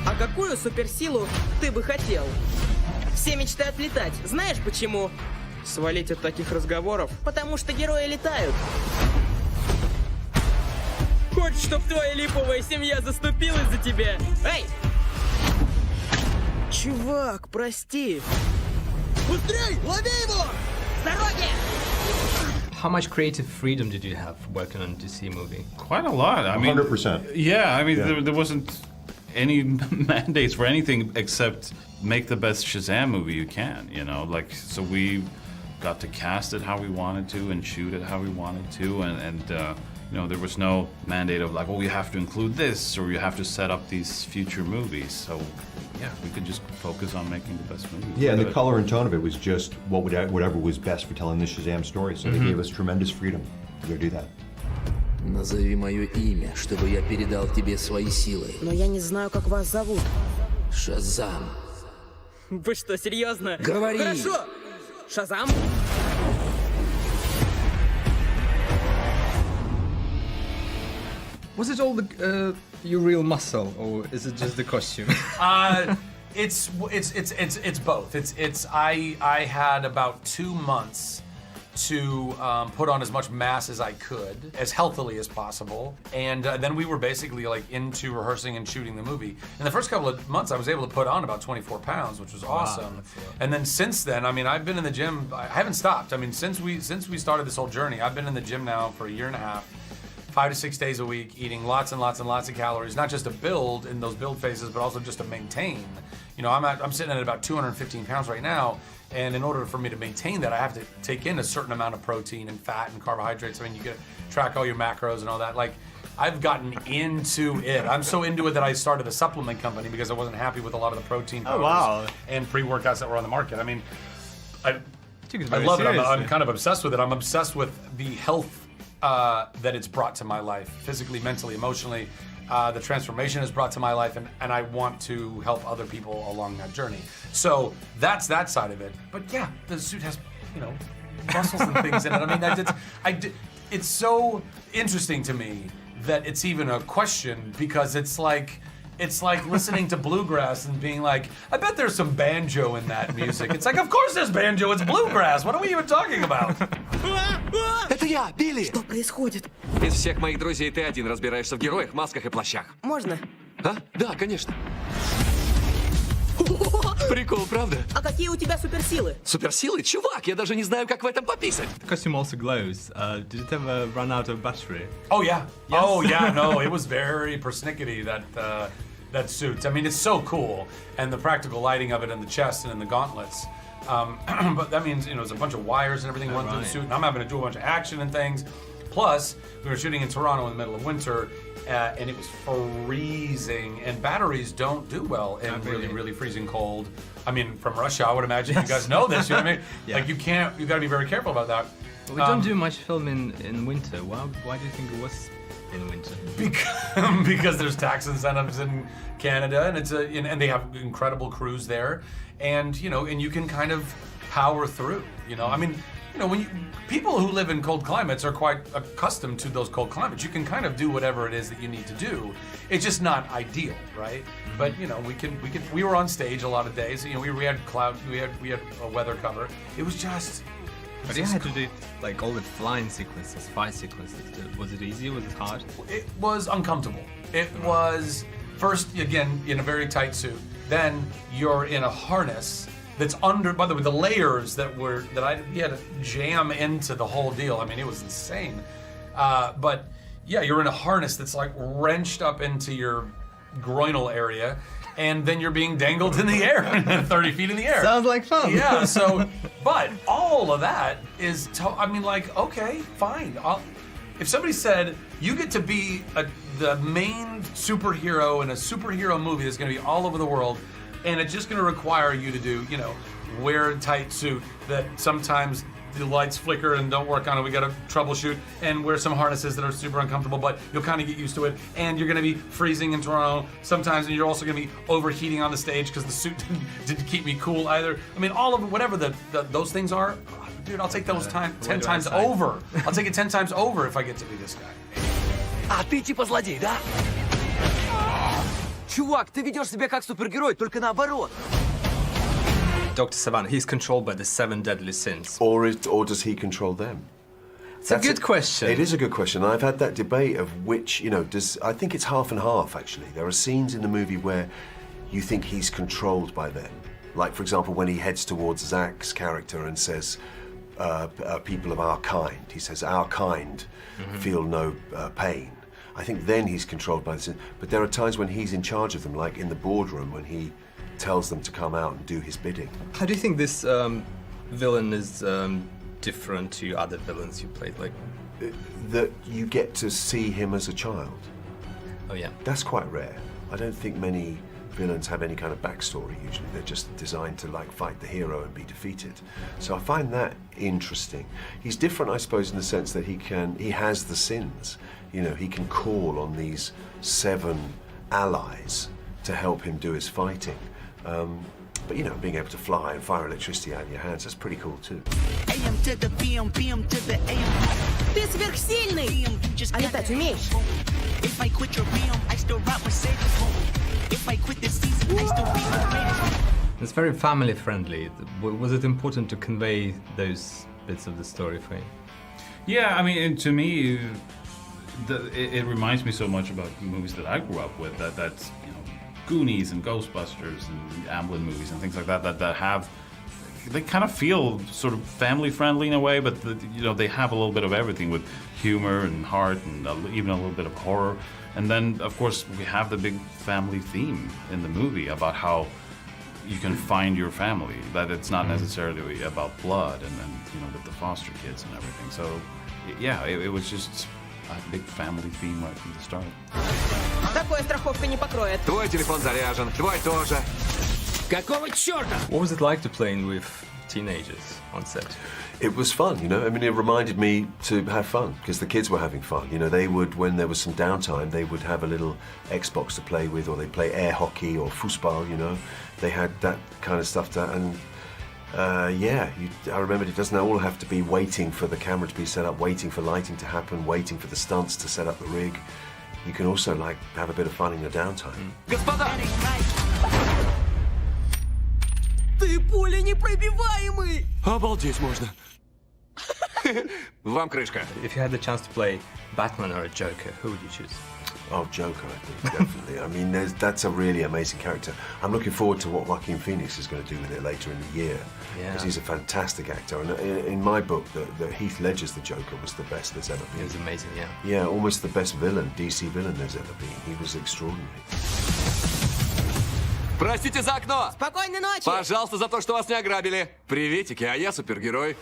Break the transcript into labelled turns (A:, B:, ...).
A: А какую суперсилу ты бы хотел? Все мечтают летать. Знаешь почему?
B: Свалить от таких разговоров.
A: Потому что герои летают.
B: Хочешь, чтоб твоя липовая семья заступилась за тебя?
A: Эй! Чувак, прости. Быстрей! Лови его! С дороги!
C: How much creative freedom did you have working on a DC movie?
D: Quite a lot. I mean,
E: 100%.
D: Yeah, I mean, there wasn't any mandates for anything except make the best Shazam movie you can, you know? Like, so we got to cast it how we wanted to and shoot it how we wanted to, and you know, there was no mandate of like, oh, you have to include this or you have to set up these future movies. So, yeah, we could just focus on making the best movies.
E: Yeah, and the color and tone of it was just whatever was best for telling the Shazam story. So they gave us tremendous freedom to go do that.
F: Назови мое имя, чтобы я передал тебе свои силы.
A: Но я не знаю, как вас зовут.
F: Шазам.
B: Вы что, серьезно?
F: Говори!
A: Хорошо! Шазам?
C: Was it all your real muscle, or is it just the costume?
G: It's both. I had about 2 months to put on as much mass as I could, as healthily as possible, and then we were basically like into rehearsing and shooting the movie. In the first couple of months, I was able to put on about 24 pounds, which was awesome. And then since then, I mean, I've been in the gym. I haven't stopped. I mean, since we started this whole journey, I've been in the gym now for 1.5 years. 5 to 6 days a week, eating lots and lots and lots of calories, not just to build in those build phases, but also just to maintain. You know, I'm sitting at about 215 pounds right now, and in order for me to maintain that, I have to take in a certain amount of protein and fat and carbohydrates. I mean, you can track all your macros and all that. Like, I've gotten into it. I'm so into it that I started a supplement company because I wasn't happy with a lot of the protein powders and pre-workouts that were on the market. I mean, I love it. I'm kind of obsessed with it. I'm obsessed with the health that it's brought to my life, physically, mentally, emotionally. The transformation is brought to my life, and I want to help other people along that journey. So that's that side of it. But yeah, the suit has, you know, muscles and things in it. I mean, it's so interesting to me that it's even a question, because it's like listening to bluegrass and being like, I bet there's some banjo in that music. It's like, of course there's banjo, it's bluegrass. What are we even talking about?
H: Это я, Билли!
A: Что происходит?
H: Из всех моих друзей ты один разбираешься в героях, масках и плащах.
A: Можно?
H: А? Да, конечно. Прикол, правда?
A: А какие у тебя суперсилы?
H: Суперсилы? Чувак, я даже не знаю, как в этом пописать.
C: The costume also glows. Did it ever run out of battery?
G: Oh yeah. Yes. Oh yeah, no, it was very persnickety, that suit. I mean, it's so cool. And the practical lighting of it in the chest and in the gauntlets. But that means, you know, there's a bunch of wires and everything running through the suit, and I'm having to do a bunch of action and things. Plus, we were shooting in Toronto in the middle of winter, and it was freezing, and batteries don't do well in really, really freezing cold. I mean, from Russia, I would imagine you guys know this, you know what I mean? Yeah. Like, you gotta be very careful about that.
C: But we don't do much film in winter. Why do you think it was in winter?
G: Because there's tax incentives in Canada, and and they have incredible crews there, and you know, and you can kind of power through. You know, I mean, you know, people who live in cold climates are quite accustomed to those cold climates. You can kind of do whatever it is that you need to do. It's just not ideal, right? Mm-hmm. But you know, we were on stage a lot of days. You know, we had cloud, we had a weather cover. It was just.
C: But you had to do like all the flying sequences, fight sequences. Was it easy? Was it hard?
G: It was uncomfortable. It was first, again, in a very tight suit. Then you're in a harness that's under. By the way, the layers that we had to jam into the whole deal. I mean, it was insane. But yeah, you're in a harness that's like wrenched up into your groinal area. And then you're being dangled in the air, 30 feet in the air.
C: Sounds like fun.
G: Yeah, so, but all of that is, I mean, like, okay, fine. If somebody said, you get to be the main superhero in a superhero movie that's gonna be all over the world, and it's just gonna require you to do, you know, wear a tight suit that sometimes the lights flicker and don't work on it, we gotta troubleshoot, and wear some harnesses that are super uncomfortable, but you'll kind of get used to it, and you're gonna be freezing in Toronto sometimes, and you're also gonna be overheating on the stage because the suit didn't keep me cool either. I mean, all of whatever those things are, dude, I'll take those 10 times over. I'll take it 10 times over if I get to be this guy.
H: А ты типа злодей, да?
I: Чувак, ты ведешь себя как супергерой, только наоборот.
C: Dr. Savannah, he's controlled by the 7 deadly sins.
J: Or does he control them?
C: It's a good question.
J: It is a good question. I've had that debate of which, I think it's half and half, actually. There are scenes in the movie where you think he's controlled by them. Like, for example, when he heads towards Zach's character and says, people of our kind. He says, our kind feel no pain. I think then he's controlled by this. But there are times when he's in charge of them, like in the boardroom, when he tells them to come out and do his bidding.
C: How do you think this villain is different to other villains you played? Like,
J: that you get to see him as a child.
C: oh yeah.
J: That's quite rare. I don't think many villains have any kind of backstory usually. They're just designed to fight the hero and be defeated. So I find that interesting. He's different, I suppose, in the sense that he has the sins. He can call on these 7 allies to help him do his fighting. But being able to fly and fire electricity out of your hands, that's pretty cool too.
A: Ты сверхсильный! А летать умеешь?
C: It's very family friendly. Was it important to convey those bits of the story for you?
D: Yeah, I mean, and to me, it reminds me so much about movies that I grew up with. That's Goonies and Ghostbusters and Amblin movies and things like that. That have, they kind of feel sort of family friendly in a way, but they have a little bit of everything with humor and heart and even a little bit of horror. And then, of course, we have the big family theme in the movie about how you can find your family, that it's not necessarily about blood, and then with the foster kids and everything. So yeah, it was just a big family theme right from the start.
A: Такое страховка не покроет.
H: Твой телефон заряжен, твой тоже.
B: Какого черта?
C: What was it like to playing with teenagers on set?
J: It was fun, I mean, it reminded me to have fun because the kids were having fun. They would, when there was some downtime, they would have a little Xbox to play with, or they'd play air hockey or foosball, They had that kind of stuff and I remembered it doesn't all have to be waiting for the camera to be set up, waiting for lighting to happen, waiting for the stunts to set up the rig. You can also have a bit of fun in your downtime.
H: Господа!
A: Ты пуля непробиваемый!
H: Обалдеть можно. Вам крышка.
C: If you had the chance to play Batman or a Joker, who would you choose?
J: Oh, Joker, I think, definitely. I mean, that's a really amazing character. I'm looking forward to what Joaquin Phoenix is going to do with it later in the year. Because he's a fantastic actor. And in my book, the Heath Ledger's The Joker was the best there's ever been.
C: He was amazing, yeah.
J: Yeah, almost the best villain, DC villain there's ever been. He was extraordinary.
H: Простите за окно!
A: Спокойной ночи!
H: Пожалуйста, за то, что вас не ограбили. Приветики, а я супергерой.